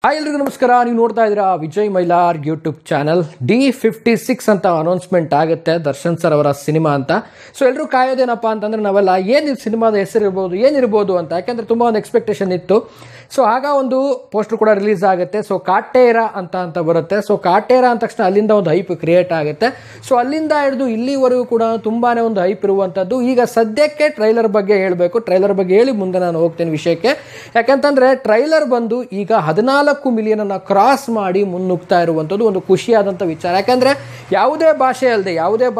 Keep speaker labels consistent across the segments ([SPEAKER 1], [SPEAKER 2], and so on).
[SPEAKER 1] Hi ಎಲ್ರಿಗೂ ನಮಸ್ಕಾರ. ನೀವು ನೋಡ್ತಾ ಇದ್ದೀರಾ Vijay Mylar YouTube channel. D56 ಅಂತ ಅನೌನ್ಸ್ಮೆಂಟ್ ಆಗುತ್ತೆ ದರ್ಶನ್ ಸರ್ ಅವರ ಸಿನಿಮಾ ಅಂತ. ಸೊ ಎಲ್ಲರೂ ಕಾಯೋದೇನಪ್ಪ ಅಂತಂದ್ರೆ ನಾವೆಲ್ಲ ಏನು ಸಿನಿಮಾದ ಹೆಸರಿರ್ಬೋದು ಏನಿರ್ಬೋದು ಅಂತ, ಯಾಕೆಂದ್ರೆ ತುಂಬ ಒಂದು ಎಕ್ಸ್ಪೆಕ್ಟೇಷನ್ ಇತ್ತು. ಸೊ ಆಗ ಒಂದು ಪೋಸ್ಟರ್ ಕೂಡ ರಿಲೀಸ್ ಆಗುತ್ತೆ. ಸೊ ಕಾಟೇರ ಅಂತ ಬರುತ್ತೆ. ಸೊ ಕಾಟೇರ ಅಂದ ತಕ್ಷಣ ಅಲ್ಲಿಂದ ಒಂದು ಹೈಪ್ ಕ್ರಿಯೇಟ್ ಆಗುತ್ತೆ. ಸೊ ಅಲ್ಲಿಂದ ಹಿಡಿದು ಇಲ್ಲಿವರೆಗೂ ಕೂಡ ತುಂಬಾನೇ ಒಂದು ಹೈಪ್ ಇರುವಂಥದ್ದು. ಈಗ ಸದ್ಯಕ್ಕೆ ಟ್ರೈಲರ್ ಬಗ್ಗೆ ಹೇಳಬೇಕು. ಟ್ರೈಲರ್ ಬಗ್ಗೆ ಹೇಳಿ ಮುಂದೆ ನಾನು ಹೋಗ್ತೇನೆ ವಿಷಯಕ್ಕೆ. ಯಾಕಂತಂದ್ರೆ ಟ್ರೈಲರ್ ಬಂದು ಈಗ 14 ಮಿಲಿಯನ್ ಅನ್ನ ಕ್ರಾಸ್ ಮಾಡಿ ಮುನ್ನುಗ್ತಾ ಇರುವಂಥದ್ದು ಒಂದು ಖುಷಿಯಾದಂಥ ವಿಚಾರ. ಯಾಕಂದ್ರೆ ಯಾವುದೇ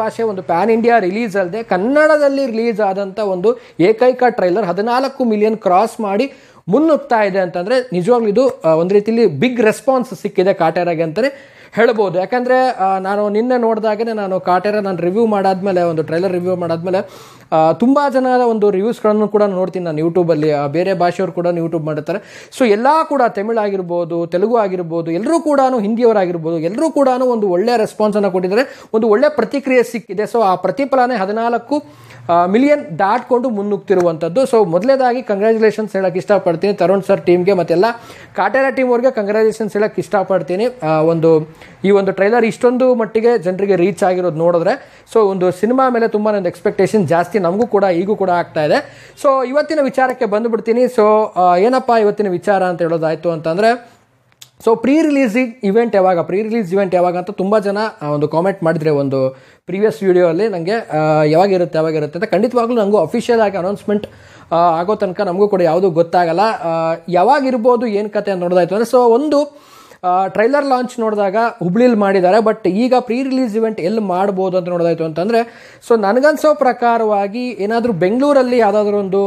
[SPEAKER 1] ಭಾಷೆ ಒಂದು ಪ್ಯಾನ್ ಇಂಡಿಯಾ ರಿಲೀಸ್ ಅಲ್ಲದೆ ಕನ್ನಡದಲ್ಲಿ ರಿಲೀಸ್ ಆದಂಥ ಒಂದು ಏಕೈಕ ಟ್ರೈಲರ್ 14 ಮಿಲಿಯನ್ ಕ್ರಾಸ್ ಮಾಡಿ ಮುನ್ನುಗ್ತಾ ಇದೆ ಅಂತಂದ್ರೆ ನಿಜವಾಗ್ಲೂ ಇದು ಒಂದು ರೀತಿಯಲ್ಲಿ ಬಿಗ್ ರೆಸ್ಪಾನ್ಸ್ ಸಿಕ್ಕಿದೆ ಕಾಟೇರಾಗೆ ಅಂತಲೇ ಹೇಳ್ಬೋದು. ಯಾಕಂದ್ರೆ ನಾನು ನಿನ್ನೆ ನೋಡಿದಾಗನೇ ನಾನು ಕಾಟೇರ ರಿವ್ಯೂ ಮಾಡಾದ್ಮೇಲೆ, ಒಂದು ಟ್ರೈಲರ್ ರಿವ್ಯೂ ಮಾಡಾದ್ಮೇಲೆ ತುಂಬ ಜನದ ಒಂದು ರಿವ್ಯೂಸ್ಗಳನ್ನು ಕೂಡ ನೋಡ್ತೀನಿ ನಾನು ಯೂಟ್ಯೂಬಲ್ಲಿ. ಬೇರೆ ಭಾಷೆಯವರು ಕೂಡ ಯೂಟ್ಯೂಬ್ ಮಾಡಿರ್ತಾರೆ. ಸೊ ಎಲ್ಲ ಕೂಡ ತಮಿಳು ಆಗಿರ್ಬೋದು, ತೆಲುಗು ಆಗಿರ್ಬೋದು, ಎಲ್ಲರೂ ಕೂಡ ಹಿಂದಿಯವರಾಗಿರ್ಬೋದು, ಎಲ್ಲರೂ ಕೂಡ ಒಂದು ಒಳ್ಳೆಯ ರೆಸ್ಪಾನ್ಸನ್ನು ಕೊಟ್ಟಿದ್ದಾರೆ, ಒಂದು ಒಳ್ಳೆಯ ಪ್ರತಿಕ್ರಿಯೆ ಸಿಕ್ಕಿದೆ. ಸೊ ಆ ಪ್ರತಿಫಲನೆ 14 ಮಿಲಿಯನ್ ದಾಟ್ಕೊಂಡು ಮುನ್ನುಗ್ತಿರುವಂಥದ್ದು. ಸೊ ಮೊದಲೇದಾಗಿ ಕಂಗ್ರ್ಯಾಚುಲೇಷನ್ಸ್ ಹೇಳಕ್ಕೆ ಇಷ್ಟಪಡ್ತೀನಿ ತರುಣ್ ಸರ್ ಟೀಮ್ಗೆ, ಮತ್ತೆಲ್ಲ ಕಾಟೇರ ಟೀಮ್ ಅವ್ರಿಗೆ ಕಂಗ್ರ್ಯಾಚುಲೇಷನ್ಸ್ ಹೇಳಕ್ಕೆ ಇಷ್ಟಪಡ್ತೀನಿ. ಈ ಒಂದು ಟ್ರೈಲರ್ ಇಷ್ಟೊಂದು ಮಟ್ಟಿಗೆ ಜನರಿಗೆ ರೀಚ್ ಆಗಿರೋದು ನೋಡಿದ್ರೆ, ಸೊ ಒಂದು ಸಿನಿಮಾ ಮೇಲೆ ತುಂಬಾ ಒಂದು ಎಕ್ಸ್ಪೆಕ್ಟೇಷನ್ ಜಾಸ್ತಿ ನಮಗೂ ಕೂಡ ಈಗೂ ಕೂಡ ಆಗ್ತಾ ಇದೆ. ಸೊ ಇವತ್ತಿನ ವಿಚಾರಕ್ಕೆ ಬಂದುಬಿಡ್ತೀನಿ. ಸೊ ಏನಪ್ಪ ಇವತ್ತಿನ ವಿಚಾರ ಅಂತ ಹೇಳೋದಾಯ್ತು ಅಂತಂದರೆ, ಸೊ ಪ್ರೀ ರಿಲೀಸ್ ಇವೆಂಟ್ ಯಾವಾಗ ಅಂತ ತುಂಬ ಜನ ಒಂದು ಕಾಮೆಂಟ್ ಮಾಡಿದರೆ ಒಂದು ಪ್ರೀವಿಯಸ್ ವಿಡಿಯೋ ಅಲ್ಲಿ ನನಗೆ ಯಾವಾಗಿರುತ್ತೆ ಅಂತ. ಖಂಡಿತವಾಗ್ಲೂ ನನಗೂ ಅಫಿಷಿಯಲ್ ಆಗಿ ಅನೌನ್ಸ್ಮೆಂಟ್ ಆಗೋ ತನಕ ನಮಗೂ ಕೂಡ ಯಾವುದೂ ಗೊತ್ತಾಗಲ್ಲ. ಯಾವಾಗಿರ್ಬೋದು ಏನು ಕತೆ ಅಂತ ನೋಡೋದಾಯ್ತು ಅಂದರೆ, ಸೊ ಒಂದು ಟ್ರೈಲರ್ ಲಾಂಚ್ ನೋಡಿದಾಗ ಹುಬ್ಳಿಲಿ ಮಾಡಿದ್ದಾರೆ. ಬಟ್ ಈಗ ಪ್ರೀ ರಿಲೀಸ್ ಇವೆಂಟ್ ಎಲ್ಲಿ ಮಾಡ್ಬೋದು ಅಂತ ನೋಡೋದಾಯ್ತು ಅಂತಂದರೆ, ಸೊ ನನಗನ್ಸೋ ಪ್ರಕಾರವಾಗಿ ಏನಾದರೂ ಬೆಂಗಳೂರಲ್ಲಿ ಯಾವುದಾದ್ರೂ ಒಂದು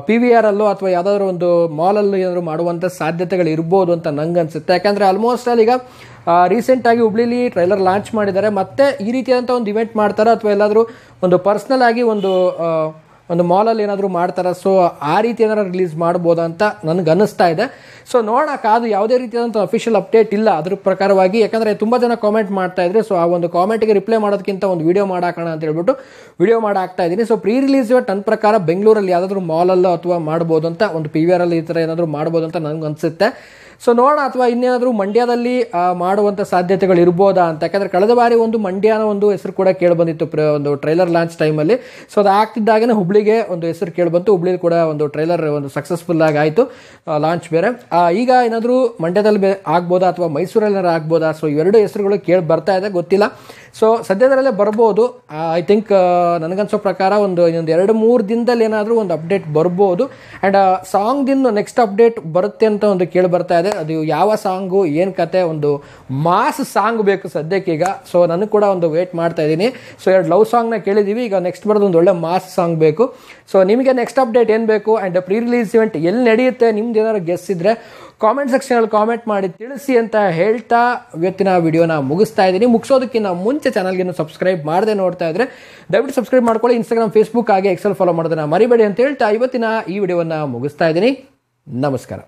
[SPEAKER 1] PVR ಅಲ್ಲೋ ಅಥವಾ ಯಾವುದಾದ್ರೂ ಒಂದು ಮಾಲಲ್ಲೂ ಏನಾದರೂ ಮಾಡುವಂಥ ಸಾಧ್ಯತೆಗಳು ಇರ್ಬೋದು ಅಂತ ನಂಗೆ ಅನಿಸುತ್ತೆ. ಯಾಕಂದರೆ ಆಲ್ಮೋಸ್ಟ್ ಅಲ್ಲಿ ಈಗ ರೀಸೆಂಟಾಗಿ ಹುಬ್ಳಿಲಿ ಟ್ರೈಲರ್ ಲಾಂಚ್ ಮಾಡಿದ್ದಾರೆ. ಮತ್ತೆ ಈ ರೀತಿಯಾದಂಥ ಒಂದು ಇವೆಂಟ್ ಮಾಡ್ತಾರೆ ಅಥವಾ ಎಲ್ಲಾದರೂ ಒಂದು ಪರ್ಸ್ನಲ್ ಆಗಿ ಒಂದು ಮಾಲಲ್ಲಿ ಏನಾದರೂ ಮಾಡ್ತಾರೆ. ಸೊ ಆ ರೀತಿ ಏನಾದ್ರು ರಿಲೀಸ್ ಮಾಡ್ಬೋದಾ ಅಂತ ನನಗೆ ಅನ್ನಿಸ್ತಾ ಇದೆ. ಸೊ ನೋಡೋಣ, ಅದು ಯಾವುದೇ ರೀತಿಯಾದಂಥ ಅಫಿಷಿಯಲ್ ಅಪ್ಡೇಟ್ ಇಲ್ಲ ಅದ್ರ ಪ್ರಕಾರವಾಗಿ. ಯಾಕಂದರೆ ತುಂಬ ಜನ ಕಾಮೆಂಟ್ ಮಾಡ್ತಾ ಇದ್ರೆ, ಸೊ ಆ ಒಂದು ಕಾಮೆಂಟ್ಗೆ ರಿಪ್ಲೈ ಮಾಡೋದಕ್ಕಿಂತ ಒಂದು ವಿಡಿಯೋ ಮಾಡಾಕೋಣ ಅಂತ ಹೇಳ್ಬಿಟ್ಟು ವಿಡಿಯೋ ಮಾಡಾಕ್ತಾ ಇದ್ದೀನಿ. ಸೊ ಪ್ರೀ ರಿಲೀಸ್ ಇವೆಂಟ್ ನನ್ನ ಪ್ರಕಾರ ಬೆಂಗಳೂರಲ್ಲಿ ಯಾವುದಾದ್ರೂ ಮಾಲಲ್ಲೋ ಅಥವಾ ಮಾಡ್ಬೋದು ಅಂತ, ಒಂದು PVR ಅಲ್ಲಿ ಈ ಥರ ಏನಾದರೂ ಮಾಡ್ಬೋದು ಅಂತ ನನಗೆ ಅನಿಸುತ್ತೆ. ಸೊ ನೋಡೋಣ, ಅಥವಾ ಇನ್ನೇನಾದರೂ ಮಂಡ್ಯದಲ್ಲಿ ಮಾಡುವಂಥ ಸಾಧ್ಯತೆಗಳು ಇರ್ಬೋದಾ ಅಂತ. ಯಾಕಂದರೆ ಕಳೆದ ಬಾರಿ ಒಂದು ಮಂಡ್ಯನ ಒಂದು ಹೆಸರು ಕೂಡ ಕೇಳಿಬಂದಿತ್ತು ಒಂದು ಟ್ರೈಲರ್ ಲಾಂಚ್ ಟೈಮಲ್ಲಿ. ಸೊ ಅದು ಆಗ್ತಿದ್ದಾಗನೇ ಹುಬ್ಳಿಗೆ ಒಂದು ಹೆಸರು ಕೇಳಿಬಂತು. ಹುಬ್ಳಿಲಿ ಕೂಡ ಒಂದು ಟ್ರೈಲರ್ ಒಂದು ಸಕ್ಸಸ್ಫುಲ್ ಆಗಿ ಆಯಿತು ಲಾಂಚ್ ಬೇರೆ. ಈಗ ಏನಾದರೂ ಮಂಡ್ಯದಲ್ಲಿ ಆಗ್ಬೋದಾ ಅಥವಾ ಮೈಸೂರಲ್ಲಿ ಆಗ್ಬೋದಾ? ಸೊ ಇವೆರಡು ಹೆಸರುಗಳು ಕೇಳಿ ಬರ್ತಾ ಇದೆ, ಗೊತ್ತಿಲ್ಲ. ಸೊ ಸದ್ಯದಲ್ಲೇ ಬರ್ಬೋದು. ಐ ಥಿಂಕ್ ನನಗನ್ಸೋ ಪ್ರಕಾರ ಇನ್ನೊಂದು 2-3 ದಿನದಲ್ಲಿ ಏನಾದರೂ ಒಂದು ಅಪ್ಡೇಟ್ ಬರ್ಬೋದು. ಆ್ಯಂಡ್ ಸಾಂಗ್ದಿಂದ ನೆಕ್ಸ್ಟ್ ಅಪ್ಡೇಟ್ ಬರುತ್ತೆ ಅಂತ ಒಂದು ಕೇಳಿ ಬರ್ತಾ ಇದೆ. ಅದು ಯಾವ ಸಾಂಗು ಏನು ಕತೆ, ಒಂದು ಮಾಸ್ ಸಾಂಗ್ ಬೇಕು ಸದ್ಯಕ್ಕೀಗ. ಸೊ ನನಗೆ ಕೂಡ ಒಂದು ವೇಟ್ ಮಾಡ್ತಾ ಇದ್ದೀನಿ. ಸೊ 2 ಲವ್ ಸಾಂಗ್ನ ಕೇಳಿದ್ದೀವಿ, ಈಗ ನೆಕ್ಸ್ಟ್ ಬರೋದು ಒಂದು ಒಳ್ಳೆ ಮಾಸ್ ಸಾಂಗ್ ಬೇಕು. ಸೊ ನಿಮಗೆ ನೆಕ್ಸ್ಟ್ ಅಪ್ಡೇಟ್ ಏನು ಬೇಕು ಆ್ಯಂಡ್ ಪ್ರೀ ರಿಲೀಸ್ ಇವೆಂಟ್ ಎಲ್ಲಿ ನಡೆಯುತ್ತೆ ನಿಮ್ದು ಏನಾದ್ರು ಗೆಸ್ ಇದ್ದರೆ ಕಾಮೆಂಟ್ ಸೆಕ್ಷನಲ್ಲಿ ಕಾಮೆಂಟ್ ಮಾಡಿ ತಿಳಿಸಿ ಅಂತ ಹೇಳ್ತಾ ಇವತ್ತಿನ ವಿಡಿಯೋನ ಮುಗಿಸ್ತಾ ಇದ್ದೀನಿ. ಮುಗಿಸೋದಕ್ಕಿಂತ ಮುಂಚೆ ಚಾನಲ್ಗೆ ಸಬ್ಸ್ಕ್ರೈಬ್ ಮಾಡದೆ ನೋಡ್ತಾ ಇದ್ರೆ ದಯವಿಟ್ಟು ಸಬ್ಸ್ಕ್ರೈಬ್ ಮಾಡ್ಕೊಳ್ಳಿ. ಇನ್ಸ್ಟಾಗ್ರಾಮ್, ಫೇಸ್ಬುಕ್ ಹಾಗೆ ಎಕ್ಸೆಲ್ ಫಾಲೋ ಮಾಡೋದನ್ನ ಮರಿಬೇಡಿ ಅಂತ ಹೇಳ್ತಾ ಇವತ್ತಿನ ಈ ವಿಡಿಯೋವನ್ನು ಮುಗಿಸ್ತಾ ಇದ್ದೀನಿ. ನಮಸ್ಕಾರ.